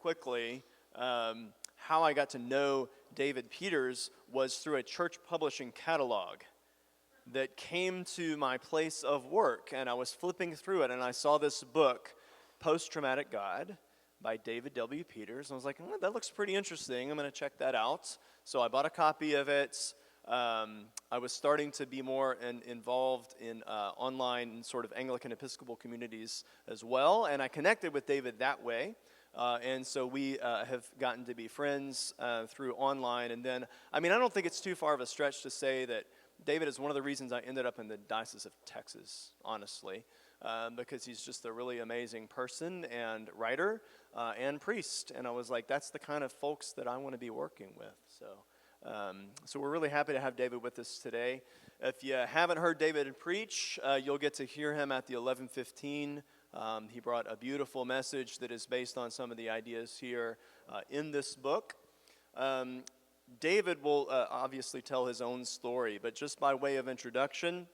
quickly. How I got to know David Peters was through a church publishing catalog that came to my place of work, and I was flipping through it, and I saw this book, Post-Traumatic God, by David W. Peters, and I was like, that looks pretty interesting. I'm going to check that out. So I bought a copy of it. I was starting to be more involved in online sort of Anglican Episcopal communities as well, and I connected with David that way. And so we have gotten to be friends through online. And then, I don't think it's too far of a stretch to say that David is one of the reasons I ended up in the Diocese of Texas, honestly, because he's just a really amazing person and writer and priest. And I was like, that's the kind of folks that I want to be working with. So we're really happy to have David with us today. If you haven't heard David preach, you'll get to hear him at the 11:15. He brought a beautiful message that is based on some of the ideas here in this book. David will obviously tell his own story, but just by way of introduction,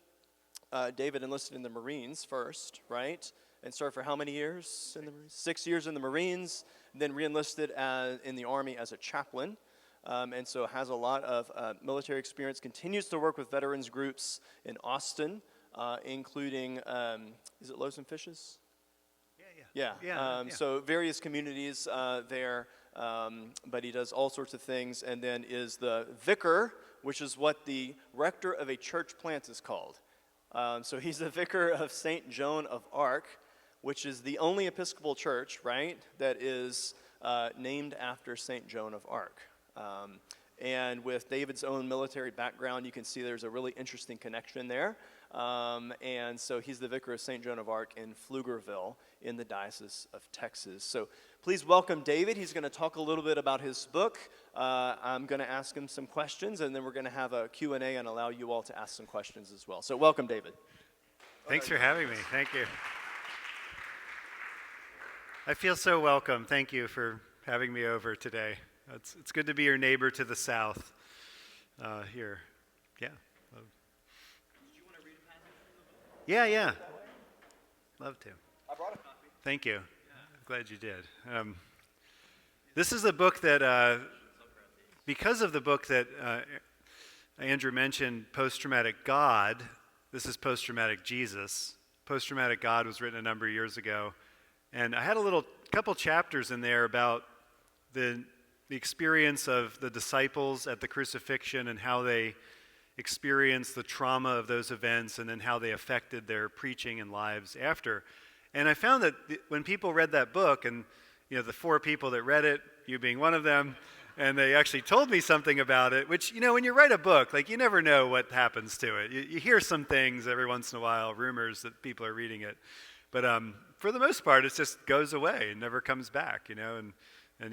David enlisted in the Marines first, right? And served for how many years in the Marines? 6 years in the Marines, then re-enlisted in the Army as a chaplain, and so has a lot of military experience, continues to work with veterans groups in Austin, including, is it Loaves and Fishes? Yeah. So various communities there, but he does all sorts of things, and then is the vicar, which is what the rector of a church plant is called. So he's the vicar of St. Joan of Arc, which is the only Episcopal church, right, that is named after St. Joan of Arc. And with David's own military background, you can see there's a really interesting connection there. And so he's the vicar of St. Joan of Arc in Pflugerville in the Diocese of Texas. So please welcome David. He's going to talk a little bit about his book. I'm going to ask him some questions, and then we're going to have a Q&A and allow you all to ask some questions as well. So welcome, David. Thanks for having me. Thank you. I feel so welcome. Thank you for having me over today. It's good to be your neighbor to the south here. Yeah. Did you want to read a passage from the book? Yeah. Love to. I brought a copy. Thank you. I'm glad you did. This is a book that, because of the book that Andrew mentioned, Post-Traumatic God, this is Post-Traumatic Jesus. Post-Traumatic God was written a number of years ago, and I had a couple chapters in there about the experience of the disciples at the crucifixion and how they experienced the trauma of those events and then how they affected their preaching and lives after. And I found that when people read that book, and the 4 people that read it, you being one of them, and they actually told me something about it, which, when you write a book, you never know what happens to it. You hear some things every once in a while, rumors that people are reading it. But for the most part, it just goes away and never comes back, and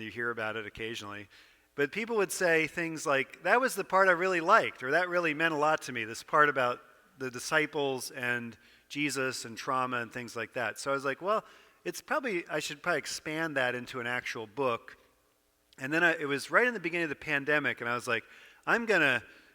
you hear about it occasionally. But people would say things like, that was the part I really liked, or that really meant a lot to me, this part about the disciples and Jesus and trauma and things like that. So I was like, well, I should probably expand that into an actual book. And then it was right in the beginning of the pandemic, and I was like, I'm going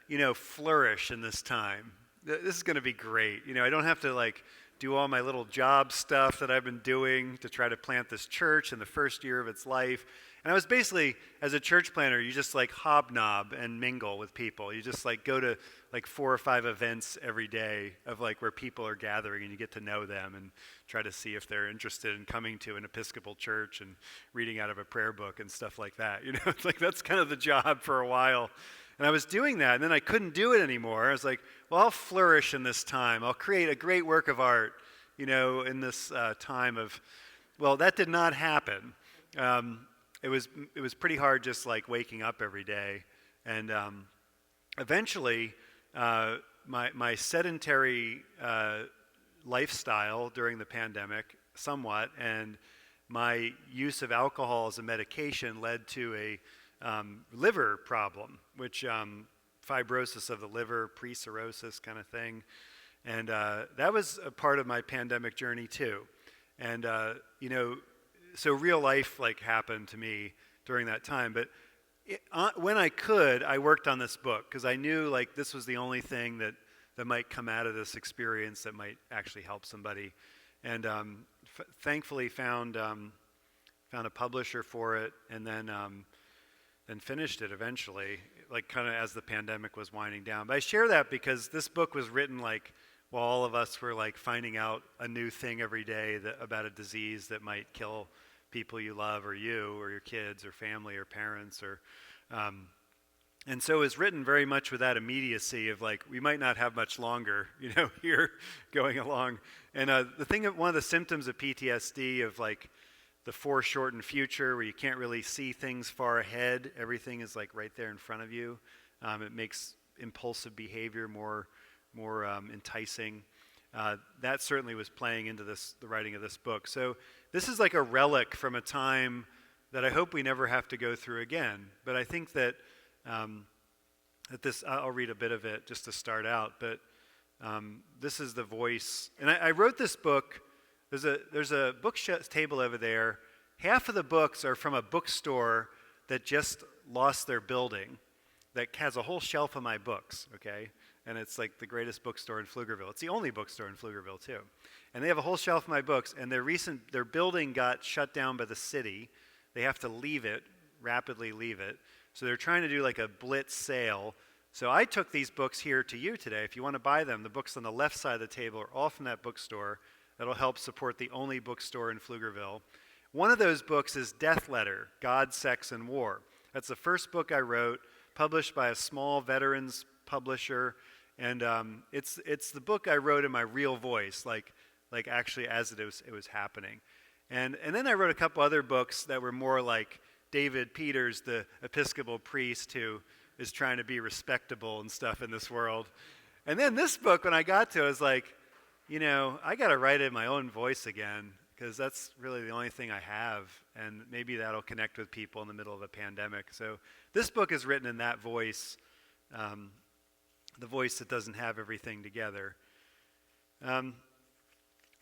to, flourish in this time. This is going to be great. I don't have to, do all my little job stuff that I've been doing to try to plant this church in the first year of its life. And I was basically, as a church planter, you just hobnob and mingle with people. You just go to 4 or 5 events every day of where people are gathering, and you get to know them and try to see if they're interested in coming to an Episcopal church and reading out of a prayer book and stuff like that. It's that's kind of the job for a while. And I was doing that, and then I couldn't do it anymore. I was like, well, I'll flourish in this time. I'll create a great work of art, in this time of, well, that did not happen. It was pretty hard just waking up every day. And eventually, my sedentary lifestyle during the pandemic, somewhat, and my use of alcohol as a medication led to a liver problem, which fibrosis of the liver, pre-cirrhosis kind of thing. And that was a part of my pandemic journey too. And, so real life happened to me during that time. But when I could, I worked on this book because I knew this was the only thing that might come out of this experience that might actually help somebody. And thankfully found found a publisher for it, and then finished it eventually, like kind of as the pandemic was winding down. But I share that because this book was written like while all of us were like finding out a new thing every day about a disease that might kill people you love, or you, or your kids, or family, or parents, or and so it's written very much with that immediacy of like, we might not have much longer, here going along. And one of the symptoms of PTSD, of like the foreshortened future where you can't really see things far ahead, everything is like right there in front of you. It makes impulsive behavior more enticing. That certainly was playing into the writing of this book. So this is like a relic from a time that I hope we never have to go through again. But I think that I'll read a bit of it just to start out, but this is the voice. And I wrote this book. There's a bookshelf table over there. Half of the books are from a bookstore that just lost their building, that has a whole shelf of my books, okay? And it's like the greatest bookstore in Pflugerville. It's the only bookstore in Pflugerville, too. And they have a whole shelf of my books, and their building got shut down by the city. They have to rapidly leave it. So they're trying to do like a blitz sale. So I took these books here to you today. If you want to buy them, the books on the left side of the table are all from that bookstore. That'll help support the only bookstore in Pflugerville. One of those books is Death Letter, God, Sex, and War. That's the first book I wrote, published by a small veterans publisher. And it's the book I wrote in my real voice, like actually as it was happening. And then I wrote a couple other books that were more like David Peters, the Episcopal priest who is trying to be respectable and stuff in this world. And then this book, when I got to it, I was like, I got to write it in my own voice again, because that's really the only thing I have, and maybe that'll connect with people in the middle of a pandemic. So this book is written in that voice, the voice that doesn't have everything together.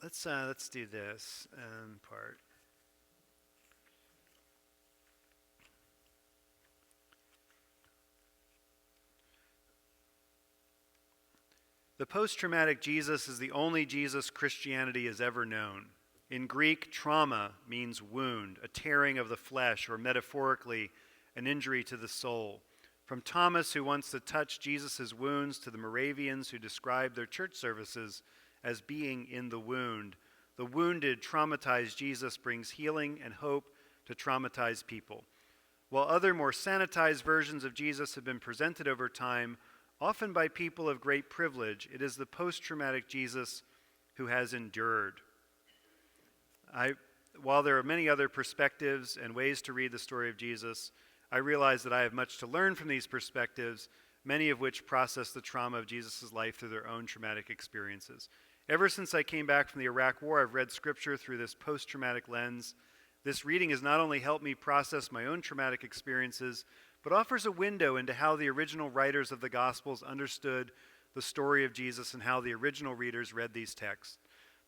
Let's do this part. The post-traumatic Jesus is the only Jesus Christianity has ever known. In Greek, trauma means wound, a tearing of the flesh, or metaphorically, an injury to the soul. From Thomas, who wants to touch Jesus' wounds, to the Moravians who describe their church services as being in the wounded, traumatized Jesus brings healing and hope to traumatized people. While other more sanitized versions of Jesus have been presented over time, often by people of great privilege, it is the post-traumatic Jesus who has endured. While there are many other perspectives and ways to read the story of Jesus, I realize that I have much to learn from these perspectives, many of which process the trauma of Jesus' life through their own traumatic experiences. Ever since I came back from the Iraq War, I've read Scripture through this post-traumatic lens. This reading has not only helped me process my own traumatic experiences, but offers a window into how the original writers of the Gospels understood the story of Jesus and how the original readers read these texts.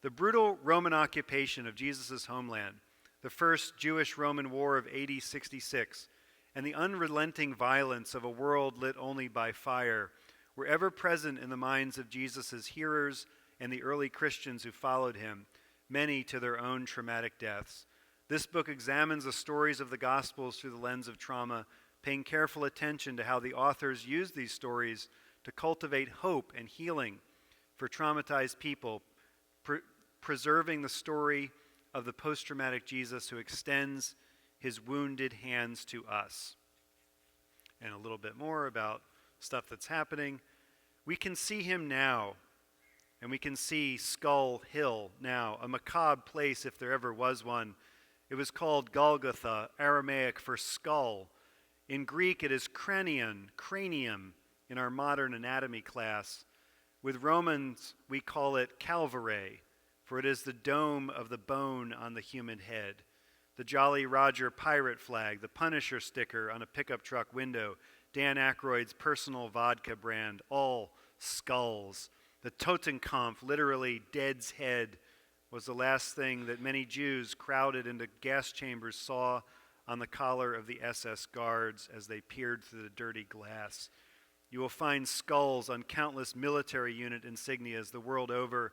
The brutal Roman occupation of Jesus' homeland, the first Jewish-Roman war of AD 66, and the unrelenting violence of a world lit only by fire were ever present in the minds of Jesus' hearers and the early Christians who followed him, many to their own traumatic deaths. This book examines the stories of the Gospels through the lens of trauma, paying careful attention to how the authors use these stories to cultivate hope and healing for traumatized people, preserving the story of the post-traumatic Jesus who extends his wounded hands to us. And a little bit more about stuff that's happening. We can see him now, and we can see Skull Hill now, a macabre place if there ever was one. It was called Golgotha, Aramaic for skull. In Greek, it is cranium in our modern anatomy class. With Romans, we call it Calvary, for it is the dome of the bone on the human head. The Jolly Roger pirate flag, the Punisher sticker on a pickup truck window, Dan Aykroyd's personal vodka brand, all skulls. The Totenkampf, literally dead's head, was the last thing that many Jews crowded into gas chambers saw on the collar of the SS guards as they peered through the dirty glass. You will find skulls on countless military unit insignias the world over,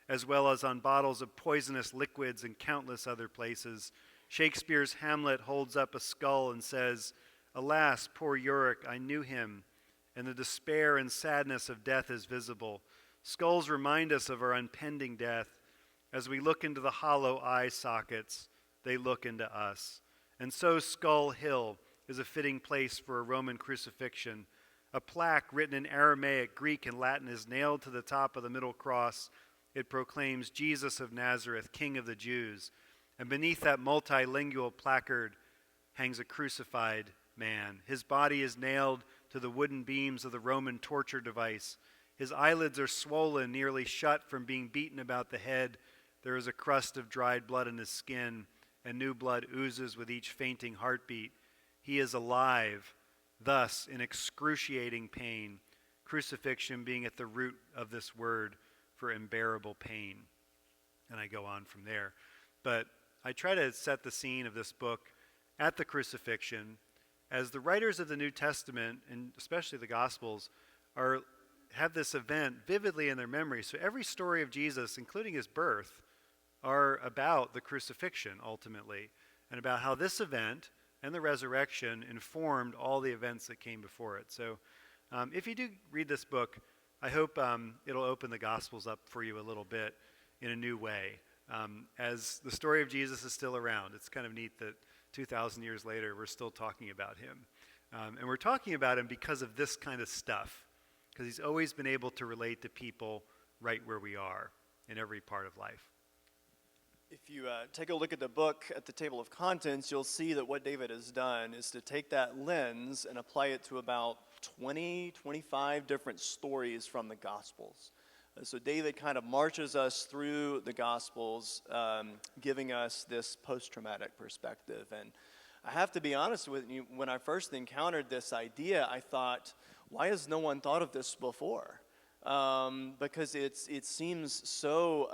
as well as on bottles of poisonous liquids in countless other places. Shakespeare's Hamlet holds up a skull and says, "Alas, poor Yorick, I knew him, and the despair and sadness of death is visible. Skulls remind us of our impending death. As we look into the hollow eye sockets, they look into us." And so Skull Hill is a fitting place for a Roman crucifixion. A plaque written in Aramaic, Greek, and Latin is nailed to the top of the middle cross. It proclaims Jesus of Nazareth, King of the Jews. And beneath that multilingual placard hangs a crucified man. His body is nailed to the wooden beams of the Roman torture device. His eyelids are swollen, nearly shut from being beaten about the head. There is a crust of dried blood in his skin, and new blood oozes with each fainting heartbeat. He is alive, thus in excruciating pain, crucifixion being at the root of this word for unbearable pain. And I go on from there. But I try to set the scene of this book at the crucifixion as the writers of the New Testament, and especially the Gospels, have this event vividly in their memory. So every story of Jesus, including his birth, are about the crucifixion ultimately, and about how this event and the resurrection informed all the events that came before it. So if you do read this book, I hope it'll open the Gospels up for you a little bit in a new way. As the story of Jesus is still around, it's kind of neat that 2,000 years later we're still talking about him. And we're talking about him because of this kind of stuff, because he's always been able to relate to people right where we are in every part of life. If you take a look at the book at the table of contents, you'll see that what David has done is to take that lens and apply it to about 20, 25 different stories from the Gospels. So David kind of marches us through the Gospels, giving us this post-traumatic perspective. And I have to be honest with you, when I first encountered this idea, I thought, why has no one thought of this before? Because it seems so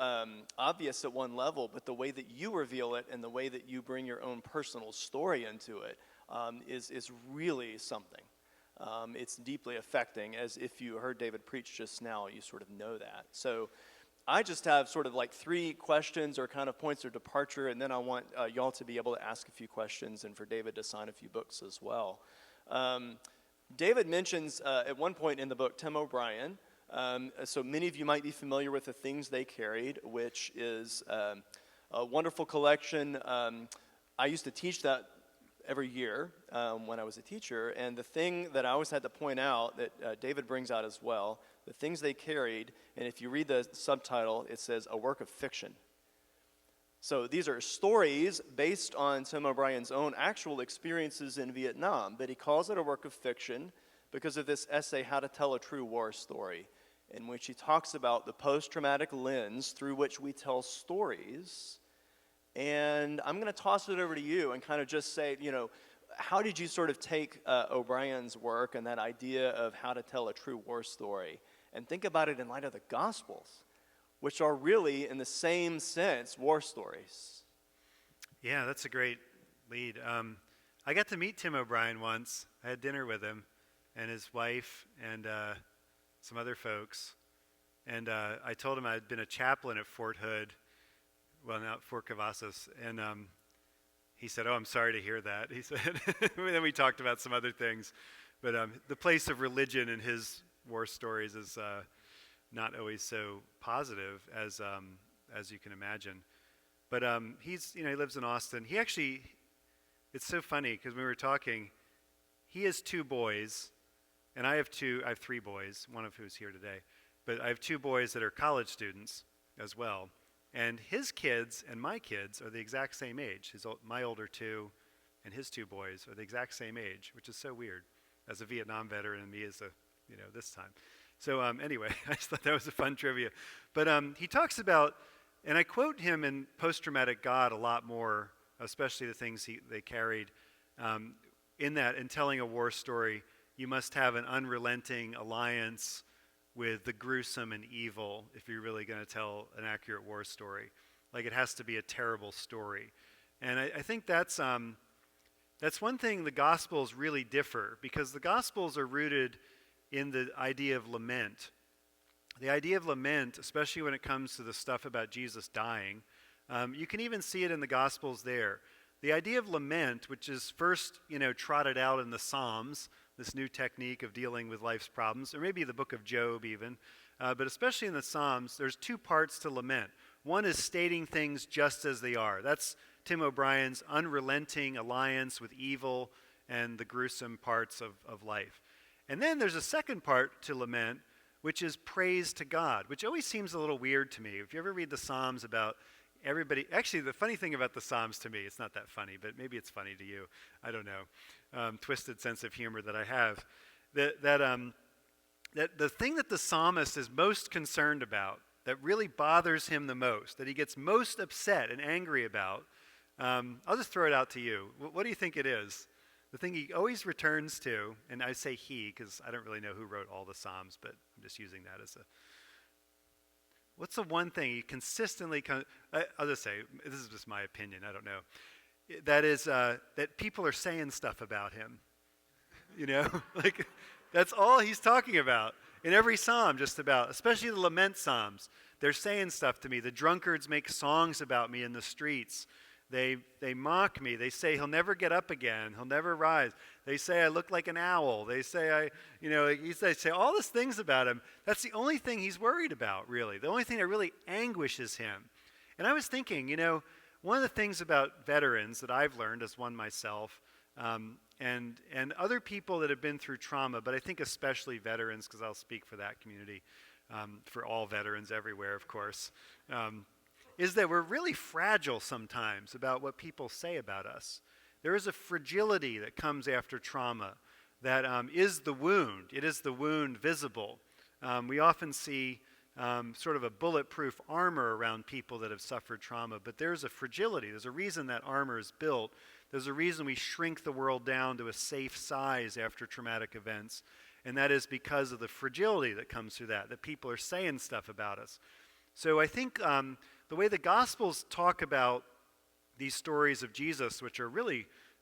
obvious at one level, but the way that you reveal it and the way that you bring your own personal story into it is really something. It's deeply affecting, as if you heard David preach just now, you sort of know that. So I just have sort of like 3 questions or kind of points of departure, and then I want y'all to be able to ask a few questions and for David to sign a few books as well. David mentions at one point in the book Tim O'Brien. So many of you might be familiar with The Things They Carried, which is a wonderful collection. I used to teach that every year when I was a teacher, and the thing that I always had to point out that David brings out as well, The Things They Carried, and if you read the subtitle, it says a work of fiction. So these are stories based on Tim O'Brien's own actual experiences in Vietnam, but he calls it a work of fiction because of this essay, How to Tell a True War Story, in which he talks about the post-traumatic lens through which we tell stories. And I'm going to toss it over to you and kind of just say, how did you sort of take O'Brien's work and that idea of how to tell a true war story and think about it in light of the Gospels, which are really, in the same sense, war stories? Yeah, that's a great lead. I got to meet Tim O'Brien once. I had dinner with him and his wife and some other folks. And I told him I had been a chaplain at Fort Hood, well, now at Fort Cavazos. And he said, "Oh, I'm sorry to hear that." He said, and then we talked about some other things. But the place of religion in his war stories is not always so positive as you can imagine. But he lives in Austin. He actually, it's so funny because when we were talking, he has 2 boys, and I have 3 boys, one of who's here today. But I have 2 boys that are college students as well. And his kids and my kids are the exact same age. My older 2 and his 2 boys are the exact same age, which is so weird, as a Vietnam veteran and me as this time. So anyway, I just thought that was a fun trivia. But he talks about, and I quote him in Post-Traumatic God a lot more, especially the things they carried, in telling a war story, you must have an unrelenting alliance with the gruesome and evil if you're really going to tell an accurate war story. Like, it has to be a terrible story. And I think that's one thing the Gospels really differ, because the Gospels are rooted in the idea of lament. The idea of lament, especially when it comes to the stuff about Jesus dying, you can even see it in the Gospels there. the idea of lament, which is first, trotted out in the Psalms, this new technique of dealing with life's problems, or maybe the book of Job even, but especially in the Psalms, there's two parts to lament. One is stating things just as they are. That's Tim O'Brien's unrelenting alliance with evil and the gruesome parts of life. And then there's a second part to lament, which is praise to God, which always seems a little weird to me. If you ever read the Psalms about everybody, actually the funny thing about the Psalms to me, it's not that funny, but maybe it's funny to you, I don't know, twisted sense of humor that I have, that the thing that the psalmist is most concerned about, that really bothers him the most, that he gets most upset and angry about, I'll just throw it out to you. What do you think it is? The thing he always returns to, and I say he because I don't really know who wrote all the Psalms, but I'm just using that as what's the one thing he consistently, I'll just say, this is just my opinion, I don't know, that is that people are saying stuff about him. Like that's all he's talking about in every psalm, just about, especially the lament psalms. They're saying stuff to me. The drunkards make songs about me in the streets. They mock me. They say he'll never get up again. He'll never rise. They say I look like an owl. They say they say all these things about him. That's the only thing he's worried about, really. The only thing that really anguishes him. And I was thinking, one of the things about veterans that I've learned as one myself, and other people that have been through trauma, but I think especially veterans, because I'll speak for that community, for all veterans everywhere, of course, is that we're really fragile sometimes about what people say about us. There is a fragility that comes after trauma that is the wound. It is the wound visible. We often see sort of a bulletproof armor around people that have suffered trauma, but there's a fragility. There's a reason that armor is built. There's a reason we shrink the world down to a safe size after traumatic events, and that is because of the fragility that comes through that people are saying stuff about us. So I think the way the Gospels talk about these stories of Jesus, which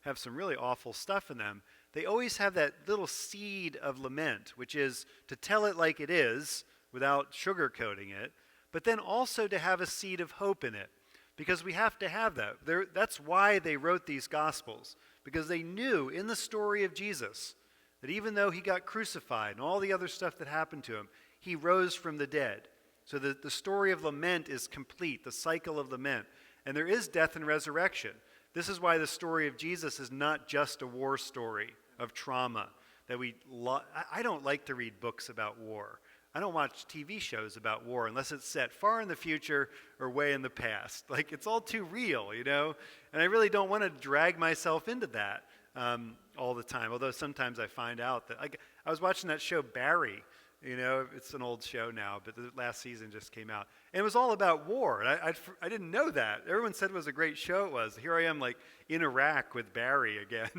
have some really awful stuff in them, they always have that little seed of lament, which is to tell it like it is without sugarcoating it, but then also to have a seed of hope in it, because we have to have that. That's why they wrote these Gospels, because they knew in the story of Jesus that even though he got crucified and all the other stuff that happened to him, he rose from the dead. So the story of lament is complete, the cycle of lament. And there is death and resurrection. This is why the story of Jesus is not just a war story of trauma. I don't like to read books about war. I don't watch TV shows about war unless it's set far in the future or way in the past. Like, it's all too real, And I really don't want to drag myself into that all the time, although sometimes I find out that, I was watching that show Barry. It's an old show now, but the last season just came out. And it was all about war, and I didn't know that. Everyone said it was a great show it was. Here I am, in Iraq with Barry again,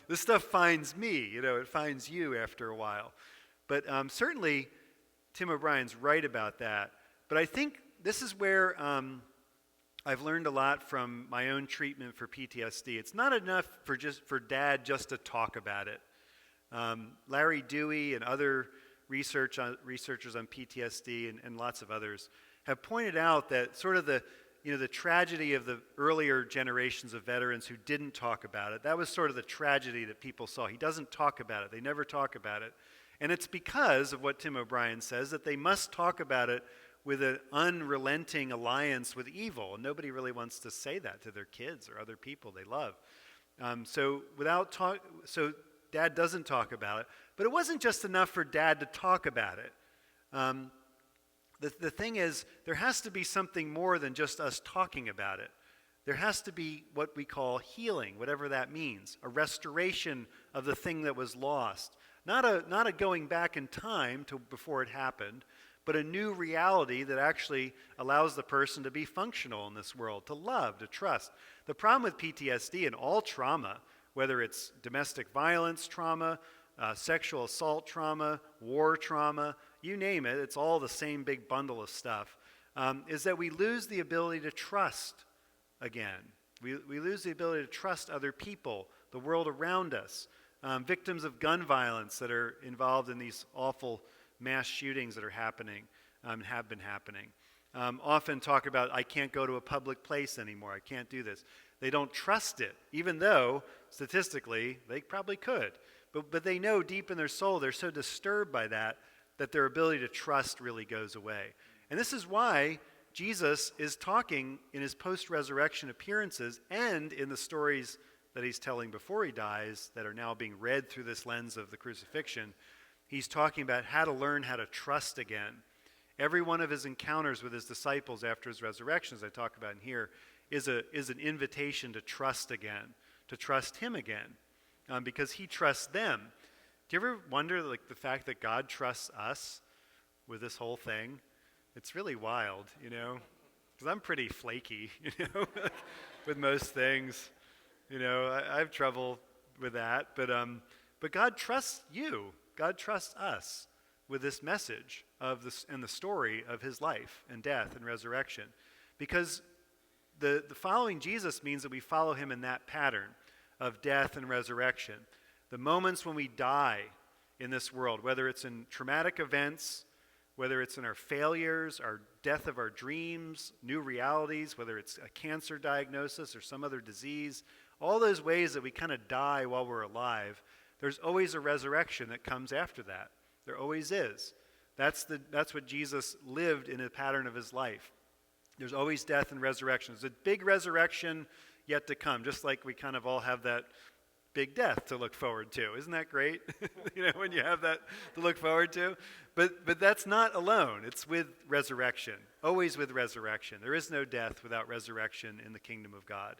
This stuff finds me, it finds you after a while. But certainly, Tim O'Brien's right about that. But I think this is where I've learned a lot from my own treatment for PTSD. It's not enough for Dad just to talk about it. Larry Dewey and other researchers on PTSD and lots of others have pointed out that sort of the tragedy of the earlier generations of veterans who didn't talk about it, that was sort of the tragedy that people saw. He doesn't talk about it. They never talk about it. And it's because of what Tim O'Brien says, that they must talk about it with an unrelenting alliance with evil. And nobody really wants to say that to their kids or other people they love. So Dad doesn't talk about it. But it wasn't just enough for Dad to talk about it. The thing is, there has to be something more than just us talking about it. There has to be what we call healing, whatever that means, a restoration of the thing that was lost. Not a going back in time to before it happened, but a new reality that actually allows the person to be functional in this world, to love, to trust. The problem with PTSD and all trauma, whether it's domestic violence trauma, sexual assault trauma, war trauma, you name it, it's all the same big bundle of stuff, is that we lose the ability to trust again. We lose the ability to trust other people, the world around us. Victims of gun violence that are involved in these awful mass shootings that are happening, have been happening, often talk about, I can't go to a public place anymore, I can't do this. They don't trust it, even though statistically they probably could. But they know deep in their soul they're so disturbed by that their ability to trust really goes away. And this is why Jesus is talking in his post-resurrection appearances and in the stories that he's telling before he dies that are now being read through this lens of the crucifixion. He's talking about how to learn how to trust again. Every one of his encounters with his disciples after his resurrection, as I talk about in here, is an invitation to trust again, to trust him again, because he trusts them. Do you ever wonder, like, the fact that God trusts us with this whole thing? It's really wild, because I'm pretty flaky, with most things. I have trouble with that, but God trusts you. God trusts us with this message of this and the story of his life and death and resurrection, because the following Jesus means that we follow him in that pattern of death and resurrection. The moments when we die in this world, whether it's in traumatic events, whether it's in our failures, our death of our dreams, new realities, whether it's a cancer diagnosis or some other disease, all those ways that we kind of die while we're alive, there's always a resurrection that comes after that. There always is. That's what Jesus lived in a pattern of his life. There's always death and resurrection. There's a big resurrection yet to come, just like we kind of all have that big death to look forward to. Isn't that great? When you have that to look forward to. But that's not alone. It's with resurrection, always with resurrection. There is no death without resurrection in the kingdom of God.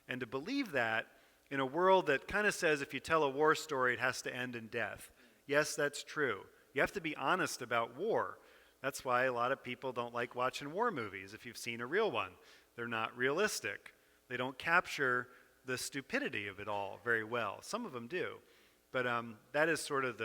And to believe that in a world that kind of says if you tell a war story, it has to end in death. Yes, that's true. You have to be honest about war. That's why a lot of people don't like watching war movies if you've seen a real one. They're not realistic. They don't capture the stupidity of it all very well. Some of them do. But that is sort of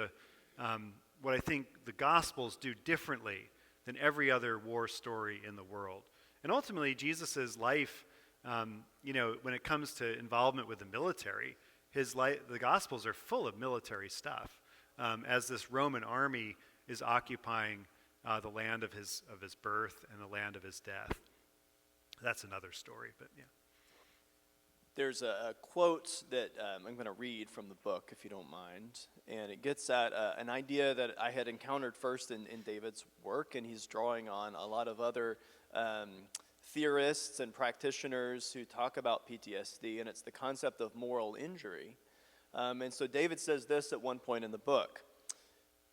what I think the Gospels do differently than every other war story in the world. And ultimately, Jesus' life, when it comes to involvement with the military, the Gospels are full of military stuff. As this Roman army is occupying the land of his birth and the land of his death. That's another story, but yeah. There's a quote that I'm going to read from the book, if you don't mind, and it gets at an idea that I had encountered first in David's work, and he's drawing on a lot of other theorists and practitioners who talk about PTSD, and it's the concept of moral injury. And so David says this at one point in the book: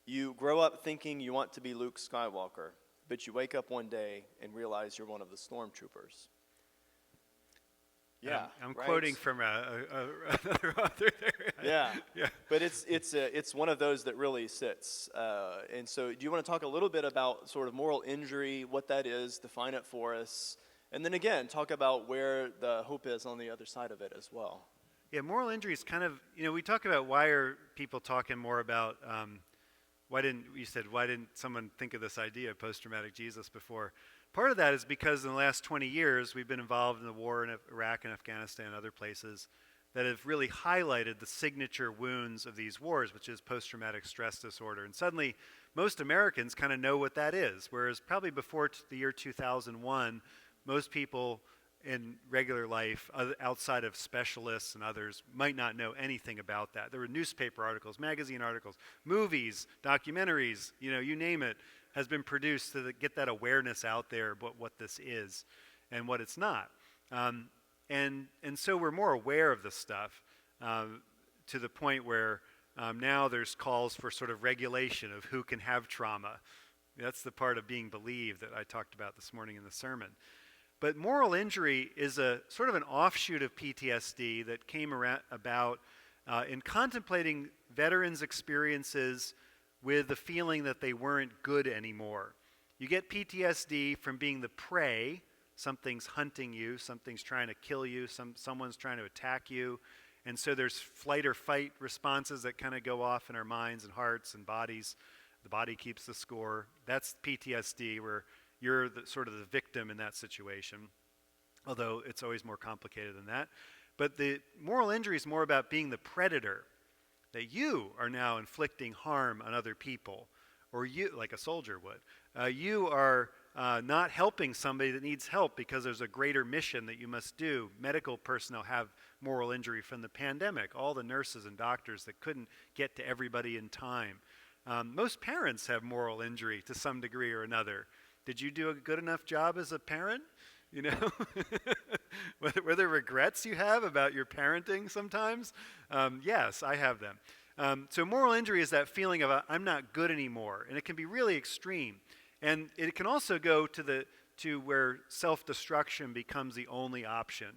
you grow up thinking you want to be Luke Skywalker, but you wake up one day and realize you're one of the stormtroopers. Yeah, I'm right? quoting from another author there. Yeah. But it's one of those that really sits. And so do you want to talk a little bit about sort of moral injury, what that is, define it for us, and then again, talk about where the hope is on the other side of it as well. Yeah, moral injury is kind of, we talk about why are people talking more about, why didn't someone think of this idea of post-traumatic Jesus before? Part of that is because in the last 20 years, we've been involved in the war in Iraq and Afghanistan and other places that have really highlighted the signature wounds of these wars, which is post-traumatic stress disorder. And suddenly, most Americans kind of know what that is, whereas probably before the year 2001, most people in regular life, outside of specialists and others, might not know anything about that. There were newspaper articles, magazine articles, movies, documentaries, you name it, has been produced to get that awareness out there about what this is and what it's not. And so we're more aware of this stuff to the point where now there's calls for sort of regulation of who can have trauma. That's the part of being believed that I talked about this morning in the sermon. But moral injury is a sort of an offshoot of PTSD that came about in contemplating veterans' experiences with the feeling that they weren't good anymore. You get PTSD from being the prey. Something's hunting you, something's trying to kill you, someone's trying to attack you. And so there's flight or fight responses that kind of go off in our minds and hearts and bodies. The body keeps the score. That's PTSD, where you're sort of the victim in that situation, although it's always more complicated than that. But the moral injury is more about being the predator, that you are now inflicting harm on other people, or you, like a soldier would. You are not helping somebody that needs help because there's a greater mission that you must do. Medical personnel have moral injury from the pandemic. All the nurses and doctors that couldn't get to everybody in time. Most parents have moral injury to some degree or another. Did you do a good enough job as a parent? You know, were there regrets you have about your parenting sometimes? Yes, I have them. So moral injury is that feeling of I'm not good anymore, and it can be really extreme. And it can also go to where self-destruction becomes the only option.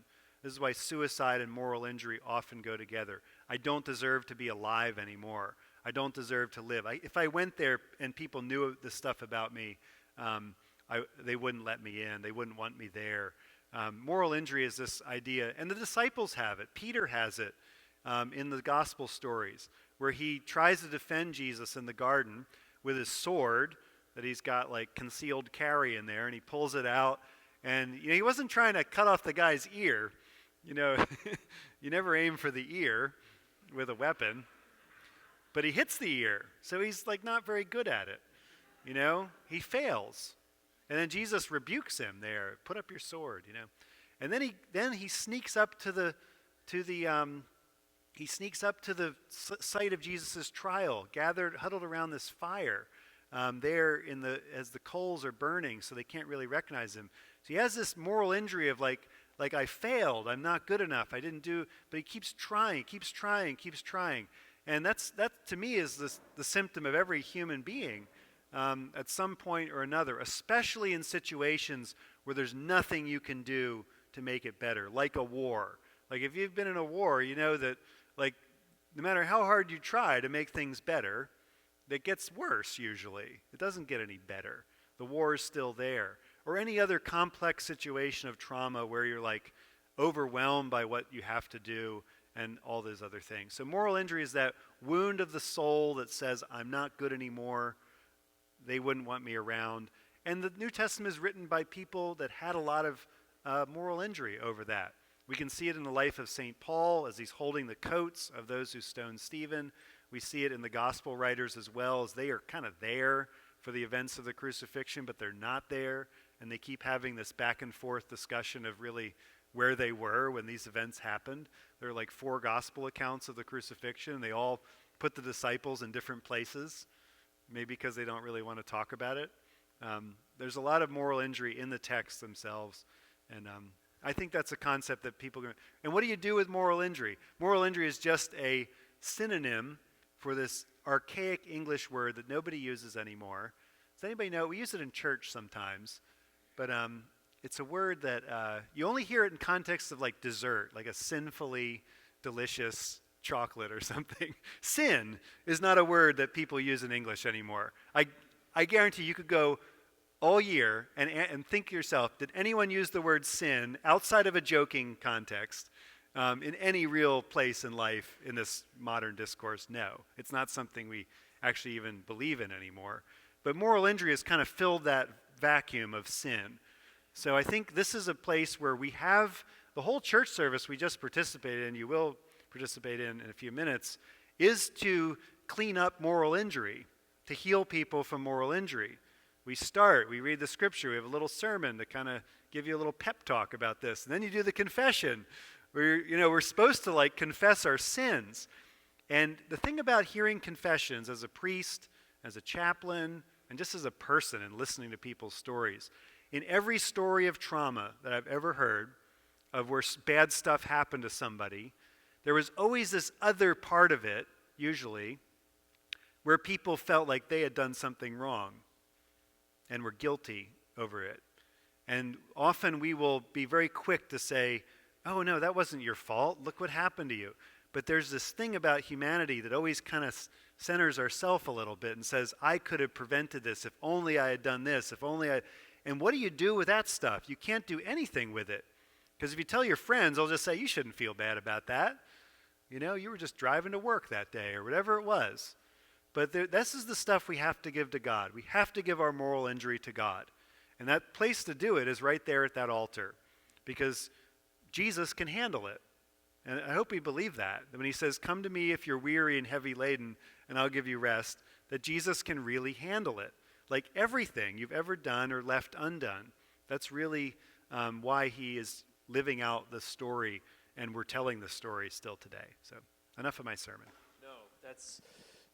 This is why suicide and moral injury often go together. I don't deserve to be alive anymore. I don't deserve to live. If I went there and people knew this stuff about me, they wouldn't let me in. They wouldn't want me there. Moral injury is this idea, and the disciples have it. Peter has it in the gospel stories, where he tries to defend Jesus in the garden with his sword that he's got like concealed carry in there, and he pulls it out, and he wasn't trying to cut off the guy's ear. You never aim for the ear with a weapon, but he hits the ear, so he's like not very good at it. He fails. And then Jesus rebukes him there. Put up your sword, And then he sneaks up to the site of Jesus' trial, huddled around this fire there as the coals are burning, so they can't really recognize him. So he has this moral injury of like I failed, I'm not good enough, I didn't do, but he keeps trying. And that to me is the symptom of every human being. At some point or another, especially in situations where there's nothing you can do to make it better, like a war. Like if you've been in a war, you know that no matter how hard you try to make things better, it gets worse usually. It doesn't get any better. The war is still there. Or any other complex situation of trauma where you're overwhelmed by what you have to do and all those other things. So moral injury is that wound of the soul that says, I'm not good anymore. They wouldn't want me around. And the New Testament is written by people that had a lot of moral injury over that. We can see it in the life of St. Paul as he's holding the coats of those who stoned Stephen. We see it in the gospel writers as well, as they are kind of there for the events of the crucifixion, but they're not there. And they keep having this back and forth discussion of really where they were when these events happened. There are like 4 gospel accounts of the crucifixion. They all put the disciples in different places. Maybe because they don't really want to talk about it. There's a lot of moral injury in the texts themselves. And I think that's a concept that people... And what do you do with moral injury? Moral injury is just a synonym for this archaic English word that nobody uses anymore. Does anybody know? We use it in church sometimes. But it's a word that you only hear it in context of like dessert, like a sinfully delicious chocolate or something. Sin is not a word that people use in English anymore. I guarantee you could go all year and think to yourself, did anyone use the word sin outside of a joking context in any real place in life in this modern discourse? No. It's not something we actually even believe in anymore. But moral injury has kind of filled that vacuum of sin. So I think this is a place where we have the whole church service we just participated in, you will participate in a few minutes, is to clean up moral injury, to heal people from moral injury. We read the scripture, we have a little sermon to kind of give you a little pep talk about this. And then you do the confession, where we're supposed to confess our sins. And the thing about hearing confessions as a priest, as a chaplain, and just as a person and listening to people's stories, in every story of trauma that I've ever heard, of where bad stuff happened to somebody, there was always this other part of it, usually, where people felt like they had done something wrong and were guilty over it. And often we will be very quick to say, oh no, that wasn't your fault. Look what happened to you. But there's this thing about humanity that always kind of centers ourselves a little bit and says, I could have prevented this if only I had done this, if only I... And what do you do with that stuff? You can't do anything with it. Because if you tell your friends, they'll just say, you shouldn't feel bad about that. You were just driving to work that day or whatever it was. But this is the stuff we have to give to God. We have to give our moral injury to God. And that place to do it is right there at that altar. Because Jesus can handle it. And I hope we believe that when he says, come to me if you're weary and heavy laden, and I'll give you rest, that Jesus can really handle it. like everything you've ever done or left undone. That's really why he is living out the story, and we're telling the story still today. So enough of my sermon. No,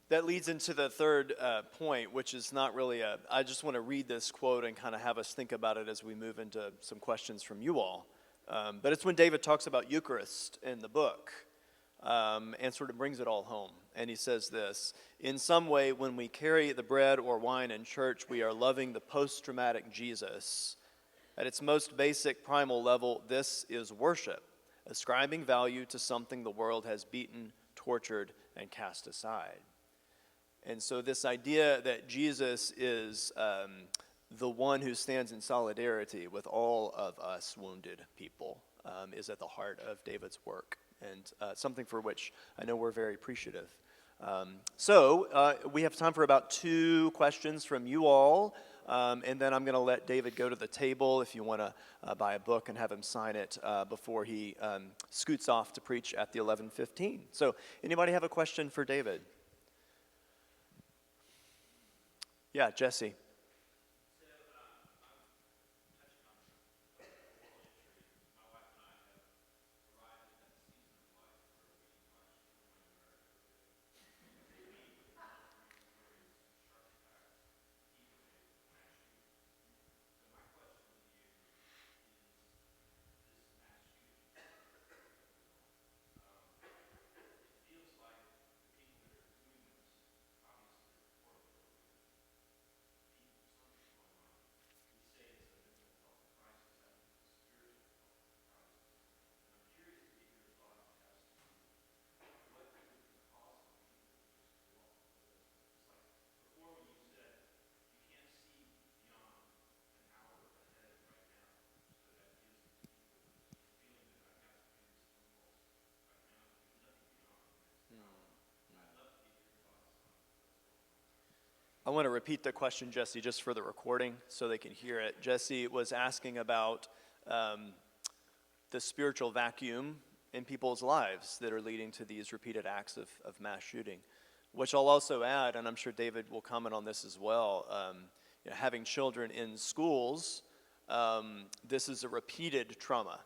that leads into the third point, which is not really I just want to read this quote and kind of have us think about it as we move into some questions from you all. But it's when David talks about Eucharist in the book and sort of brings it all home. And he says this: in some way, when we carry the bread or wine in church, we are loving the post-traumatic Jesus. At its most basic primal level, this is worship, ascribing value to something the world has beaten, tortured, and cast aside. And so this idea that Jesus is the one who stands in solidarity with all of us wounded people is at the heart of David's work, and something for which I know we're very appreciative. So we have time for about 2 questions from you all, and then I'm going to let David go to the table if you want to buy a book and have him sign it before he scoots off to preach at the 11:15. So anybody have a question for David? Yeah, Jesse. I want to repeat the question, Jesse, just for the recording so they can hear it. Jesse was asking about the spiritual vacuum in people's lives that are leading to these repeated acts of mass shooting, which I'll also add, and I'm sure David will comment on this as well, having children in schools, this is a repeated trauma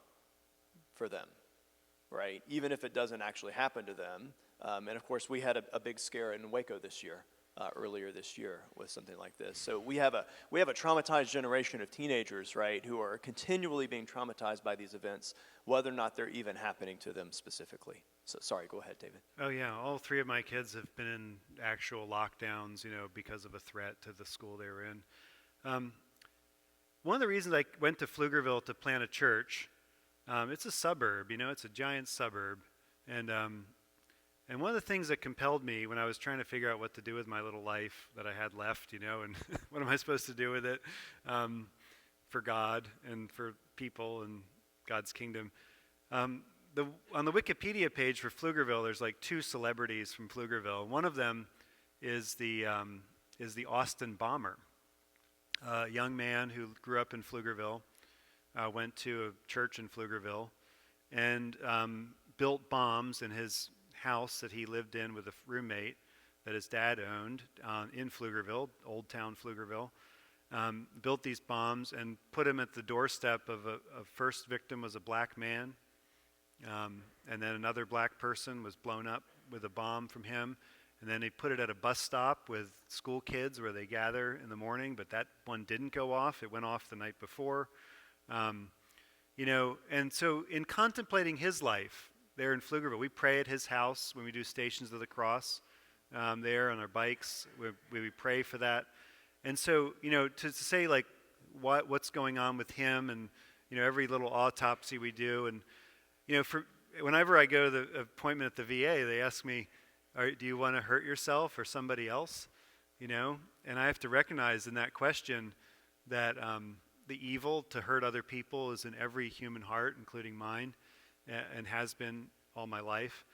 for them, right? Even if it doesn't actually happen to them. And of course, we had a big scare in Waco this year. Earlier this year with something like this. So we have a traumatized generation of teenagers, right, who are continually being traumatized by these events, whether or not they're even happening to them specifically. So sorry, go ahead, David. Oh yeah, all 3 of my kids have been in actual lockdowns, because of a threat to the school they were in. One of the reasons I went to Pflugerville to plant a church, it's a suburb, it's a giant suburb, and one of the things that compelled me when I was trying to figure out what to do with my little life that I had left, and what am I supposed to do with it for God and for people and God's kingdom. On the Wikipedia page for Pflugerville, there's like 2 celebrities from Pflugerville. One of them is the Austin Bomber, a young man who grew up in Pflugerville, went to a church in Pflugerville, and built bombs in his house that he lived in with a roommate that his dad owned in Pflugerville, Old Town Pflugerville. Built these bombs and put him at the doorstep of a first victim was a black man, and then another black person was blown up with a bomb from him, and then he put it at a bus stop with school kids where they gather in the morning, but that one didn't go off. It went off the night before. And so in contemplating his life, there in Pflugerville, we pray at his house when we do Stations of the Cross there on our bikes. We pray for that. And so, to say like what's going on with him and, every little autopsy we do. And, whenever I go to the appointment at the VA, they ask me, do you want to hurt yourself or somebody else? And I have to recognize in that question that the evil to hurt other people is in every human heart, including mine, and has been all my life.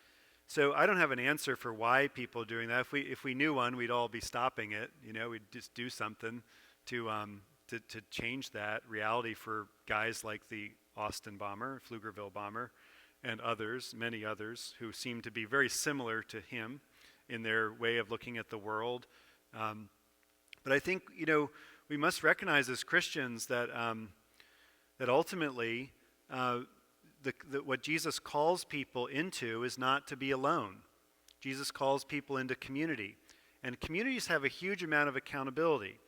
So I don't have an answer for why people are doing that. If we knew one, we'd all be stopping it. We'd just do something to change that reality for guys like the Austin bomber, Pflugerville bomber, and others, many others, who seem to be very similar to him in their way of looking at the world. But I think, we must recognize as Christians that that ultimately what Jesus calls people into is not to be alone. Jesus calls people into community. And communities have a huge amount of accountability.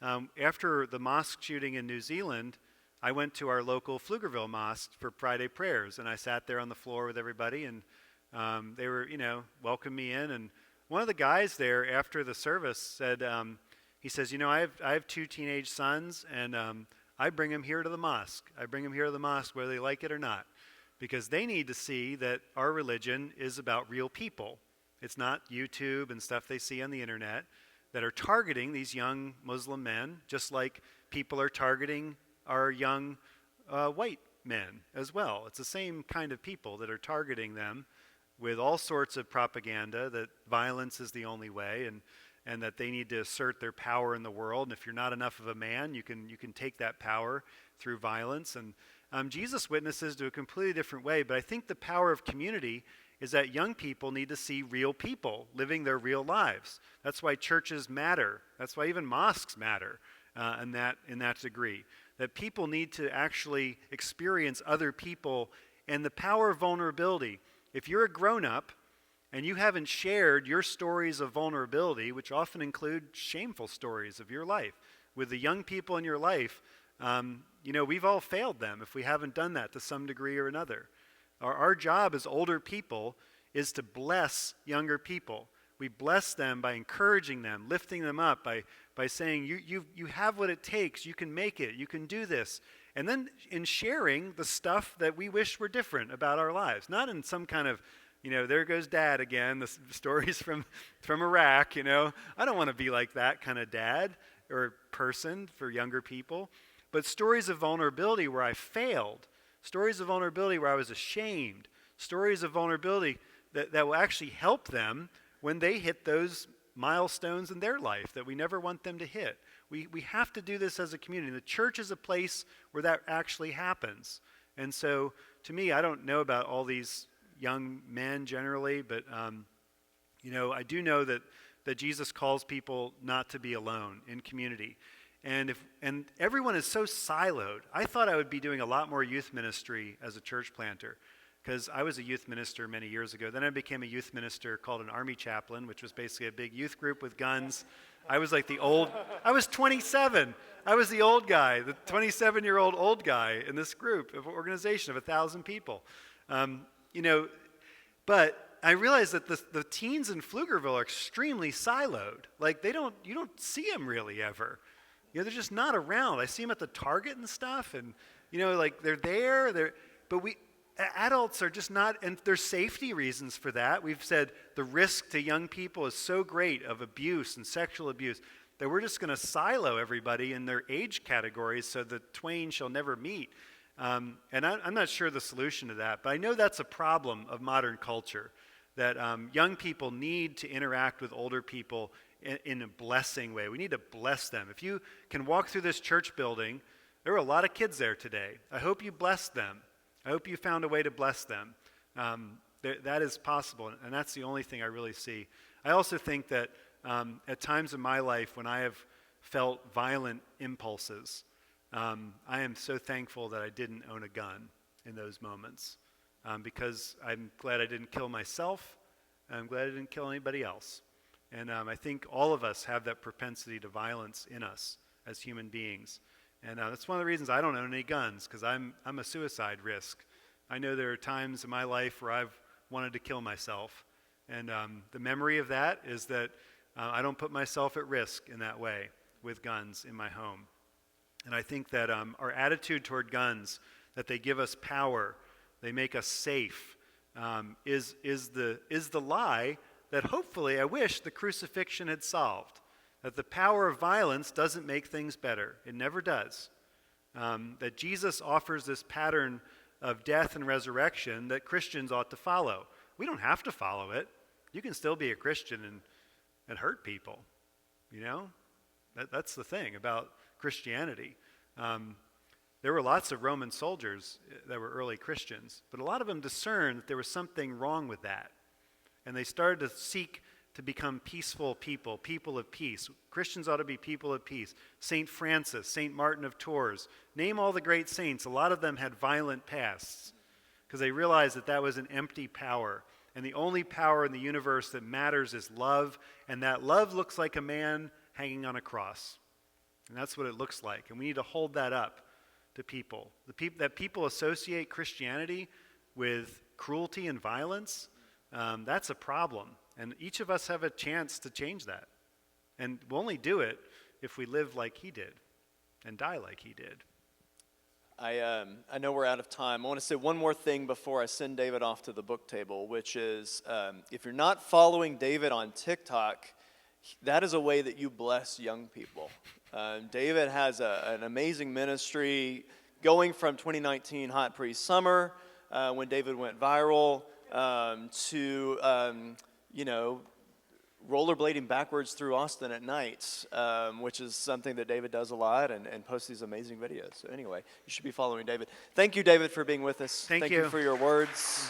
After the mosque shooting in New Zealand, I went to our local Pflugerville mosque for Friday prayers, and I sat there on the floor with everybody, and they were, welcomed me in. And one of the guys there after the service said, he says, I have 2 teenage sons, and I bring them here to the mosque. I bring them here to the mosque whether they like it or not, because they need to see that our religion is about real people. It's not YouTube and stuff they see on the internet that are targeting these young Muslim men, just like people are targeting our young white men as well. It's the same kind of people that are targeting them with all sorts of propaganda that violence is the only way, and that they need to assert their power in the world. And if you're not enough of a man, you can take that power through violence. And Jesus witnesses to a completely different way. But I think the power of community is that young people need to see real people living their real lives. That's why churches matter. That's why even mosques matter in that degree. That people need to actually experience other people and the power of vulnerability. If you're a grown-up and you haven't shared your stories of vulnerability, which often include shameful stories of your life, with the young people in your life, we've all failed them if we haven't done that to some degree or another. Our job as older people is to bless younger people. We bless them by encouraging them, lifting them up, by saying, you have what it takes, you can make it, you can do this. And then in sharing the stuff that we wish were different about our lives. Not in some kind of, there goes dad again, the stories from Iraq, I don't want to be like that kind of dad or person for younger people. But stories of vulnerability where I failed, stories of vulnerability where I was ashamed, stories of vulnerability that will actually help them when they hit those milestones in their life that we never want them to hit. We have to do this as a community. The church is a place where that actually happens. And so, to me, I don't know about all these young men generally, but I do know that Jesus calls people not to be alone in community. And everyone is so siloed. I thought I would be doing a lot more youth ministry as a church planter, because I was a youth minister many years ago. Then I became a youth minister called an army chaplain, which was basically a big youth group with guns. I was like I was 27. I was the old guy, the 27-year-old old guy in this group of organization of 1,000 people. But I realized that the teens in Pflugerville are extremely siloed. Like you don't see them really ever. They're just not around. I see them at the Target and stuff, and they're there. But adults are just not, and there's safety reasons for that. We've said the risk to young people is so great of abuse and sexual abuse that we're just going to silo everybody in their age categories so the twain shall never meet. And I'm not sure the solution to that, but I know that's a problem of modern culture, that young people need to interact with older people in a blessing way. We need to bless them. If you can walk through this church building, there are a lot of kids there today. I hope you blessed them. I hope you found a way to bless them. That is possible, and that's the only thing I really see. I also think that at times in my life when I have felt violent impulses, I am so thankful that I didn't own a gun in those moments, because I'm glad I didn't kill myself, and I'm glad I didn't kill anybody else. And I think all of us have that propensity to violence in us as human beings. And that's one of the reasons I don't own any guns, because I'm a suicide risk. I know there are times in my life where I've wanted to kill myself. And the memory of that is that I don't put myself at risk in that way with guns in my home. And I think that our attitude toward guns, that they give us power, they make us safe, is the lie that hopefully I wish the crucifixion had solved. That the power of violence doesn't make things better. It never does. That Jesus offers this pattern of death and resurrection that Christians ought to follow. We don't have to follow it. You can still be a Christian and hurt people. That's the thing about Christianity. There were lots of Roman soldiers that were early Christians, but a lot of them discerned that there was something wrong with that. And they started to seek to become peaceful people, people of peace. Christians ought to be people of peace. St. Francis, St. Martin of Tours, name all the great saints. A lot of them had violent pasts because they realized that that was an empty power. And the only power in the universe that matters is love, and that love looks like a man hanging on a cross. And that's what it looks like. And we need to hold that up to people. That people associate Christianity with cruelty and violence, that's a problem. And each of us have a chance to change that. And we'll only do it if we live like he did and die like he did. I know we're out of time. I want to say one more thing before I send David off to the book table, which is if you're not following David on TikTok, that is a way that you bless young people. David has an amazing ministry going from 2019 Hot Pre-Summer, when David went viral, to, rollerblading backwards through Austin at night, which is something that David does a lot and posts these amazing videos. So anyway, you should be following David. Thank you, David, for being with us. Thank you you for your words.